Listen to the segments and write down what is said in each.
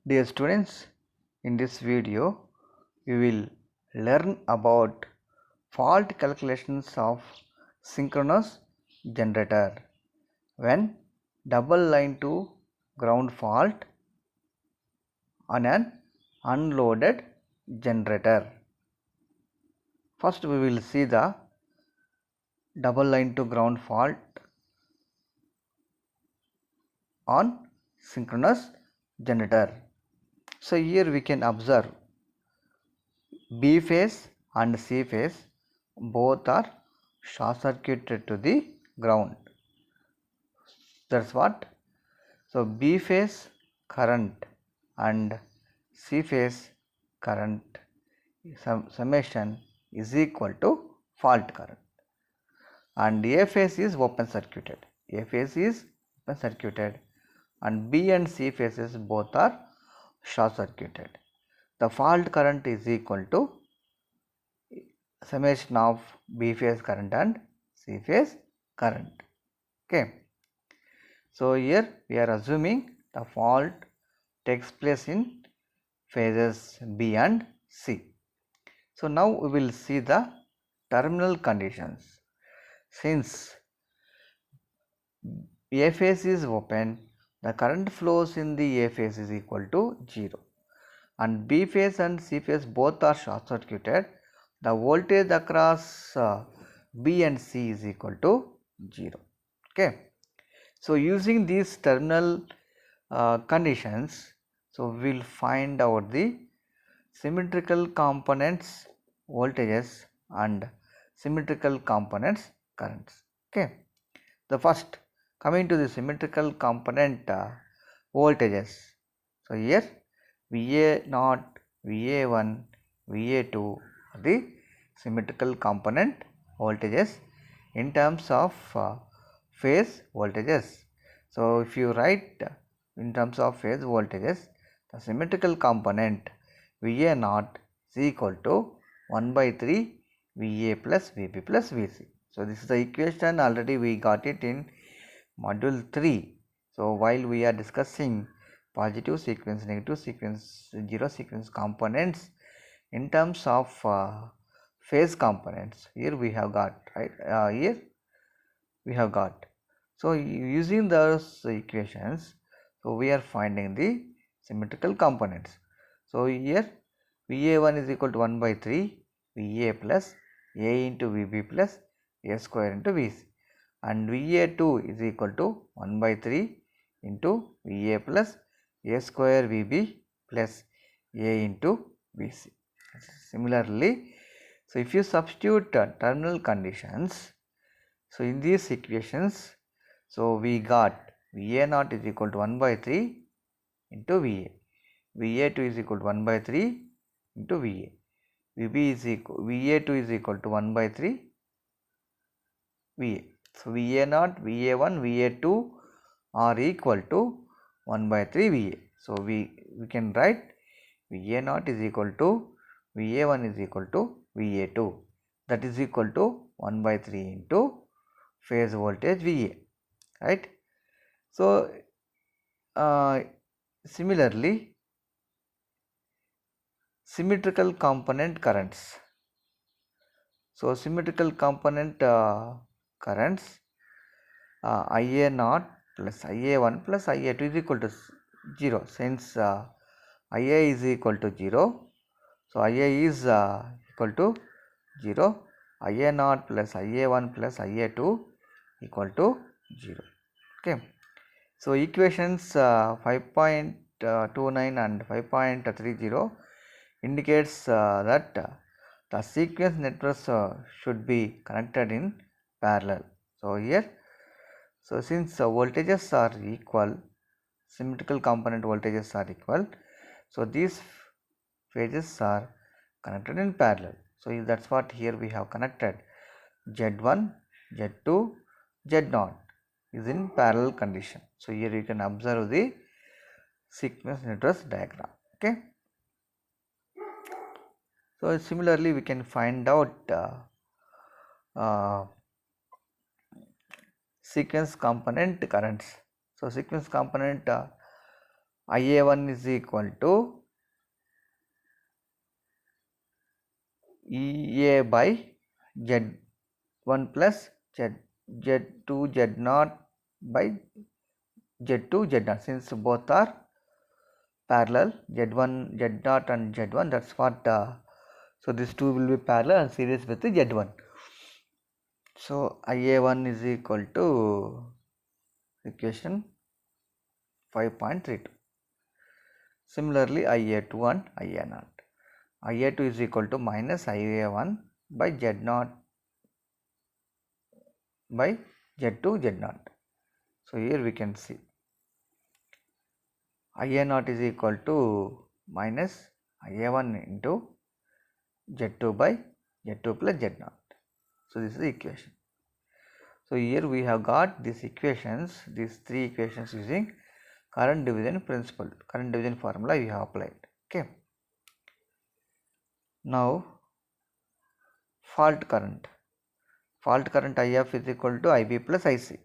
Dear students, in this video we will learn about fault calculations of synchronous generator when double line to ground fault on an unloaded generator. First we will see the double line to ground fault on synchronous generator. So here we can observe B phase and C phase both are short circuited to the ground. That's what. So B phase current and C phase current summation is equal to fault current, and A phase is open circuited. A phase is open circuited and B and C phases both are short circuited. The fault current is equal to summation of B phase current and C phase current. Okay. So here we are assuming the fault takes place in phases B and C. So now we will see the terminal conditions. Since A phase is open, the current flows in the A phase is equal to 0, and B phase and C phase both are short circuited. The voltage across B and C is equal to 0. Okay. So using these terminal conditions, so we will find out the symmetrical components voltages and symmetrical components currents. Okay. The first, coming to the symmetrical component voltages. So here VA0, VA1, VA2 are the symmetrical component voltages in terms of phase voltages. So if you write in terms of phase voltages, the symmetrical component VA0 is equal to 1 by 3 VA plus VB plus VC. So this is the equation, already we got it in module 3. So while we are discussing positive sequence, negative sequence, zero sequence components in terms of phase components, here we have got, right, here we have got. So using those equations, so we are finding the symmetrical components. So here VA1 is equal to 1 by 3 VA plus A into VB plus A square into VC, and VA2 is equal to 1 by 3 into VA plus A square VB plus A into VC. Similarly, so if you substitute terminal conditions, so in these equations, so we got VA0 is equal to 1 by 3 into VA, VA2 is equal to 1 by 3 into VA, VB is equal, VA2 is equal to 1 by 3 VA. So VA0, VA1, VA2 are equal to 1 by 3 VA. So we can write VA0 is equal to VA1 is equal to VA2, that is equal to 1 by 3 into phase voltage VA, right. So similarly, symmetrical component currents. So symmetrical component currents, IA0 plus IA1 plus IA2 is equal to 0. Since IA is equal to 0, so IA is equal to 0, IA0 plus IA1 plus IA2 equal to 0. Okay. So equations 5.29 and 5.30 indicates that the sequence networks should be connected in parallel. So here, so since voltages are equal, symmetrical component voltages are equal, so these phases are connected in parallel. So that's what here we have connected. Z1, Z2, Z0 is in parallel condition. So here you can observe the sequence networks diagram. Okay. So similarly, we can find out sequence component currents. So sequence component IA1 is equal to EA by Z1 plus Z2 Z0 by Z2 Z0, since both are parallel, Z1 Z0 and Z1, that's what so these two will be parallel and series with Z1. So IA1 is equal to equation 5.32. Similarly, IA2 and IA0. IA2 is equal to minus IA1 by Z0 by Z2 Z0. So here we can see IA0 is equal to minus IA1 into Z2 by Z2 plus Z0. So this is the equation. So here we have got these equations, these three equations using current division principle, current division formula we have applied. Okay. Now fault current. Fault current IF is equal to IB plus IC.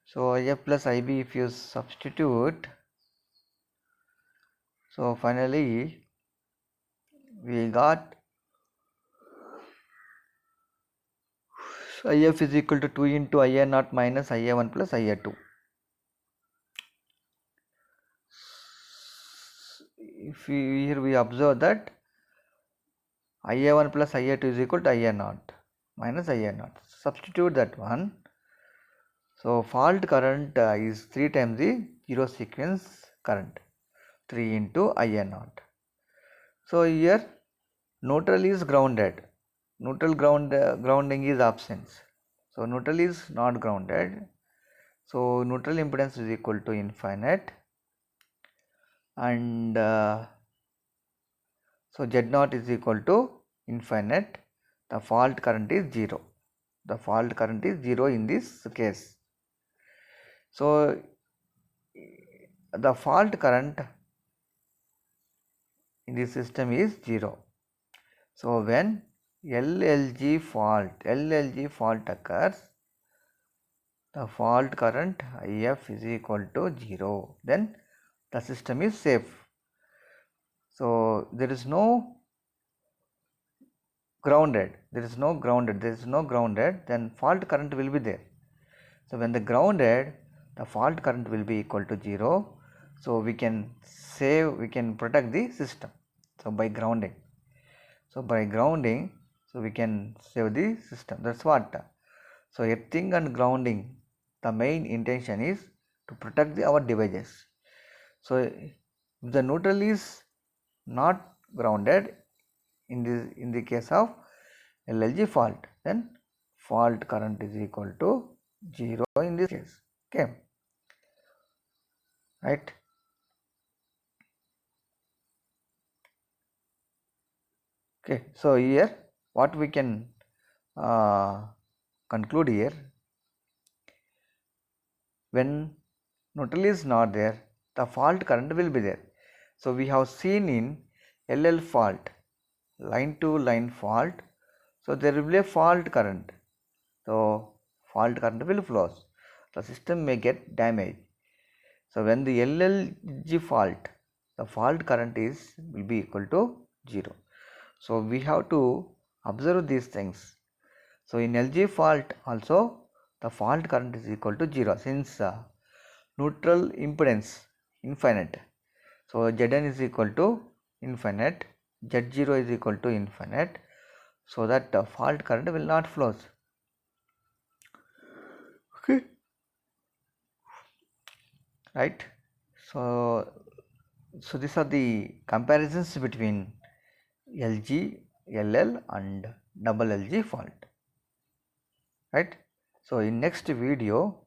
So IF plus IB, if you substitute, so finally we got IF is equal to 2 into IA0 minus IA1 plus IA2. If we, here we observe that IA1 plus IA2 is equal to IA0 minus IA0. Substitute that one. So fault current is 3 times the zero sequence current, 3 into IA0. So here neutral is grounded, neutral grounding is absent. So neutral is not grounded. So neutral impedance is equal to infinite, and so Z0 is equal to infinite. The fault current is 0. The fault current is 0 in this case. So the fault current in this system is 0. So when LLG fault occurs, the fault current IF is equal to 0. Then the system is safe. So there is no grounded, then fault current will be there. So when the grounded, the fault current will be equal to 0. So we can protect the system. So by grounding, so we can save the system. That's what. So earthing and grounding, the main intention is to protect our devices. So if the neutral is not grounded in the case of LLG fault, then fault current is equal to 0 in this case. Okay, right. Okay, so here what we can conclude here, when neutral is not there, the fault current will be there. So we have seen in LL fault, line to line fault, so there will be a fault current. So fault current will flow. The system may get damaged. So when the LLG fault, the fault current will be equal to 0. So we have to observe these things. So in LG fault also the fault current is equal to 0, since neutral impedance infinite. So Zn is equal to infinite, Z0 is equal to infinite, so that the fault current will not flow. Okay, right. So these are the comparisons between LG, LL and double LG fault, right. So in next video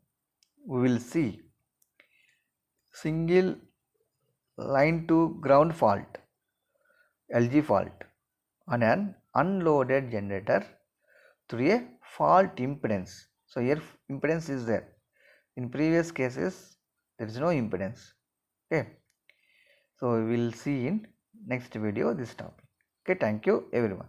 we will see single line to ground fault, LG fault, on an unloaded generator through a fault impedance. So here impedance is there. In previous cases there is no impedance. Okay, so we will see in next video this topic. Okay, thank you everyone.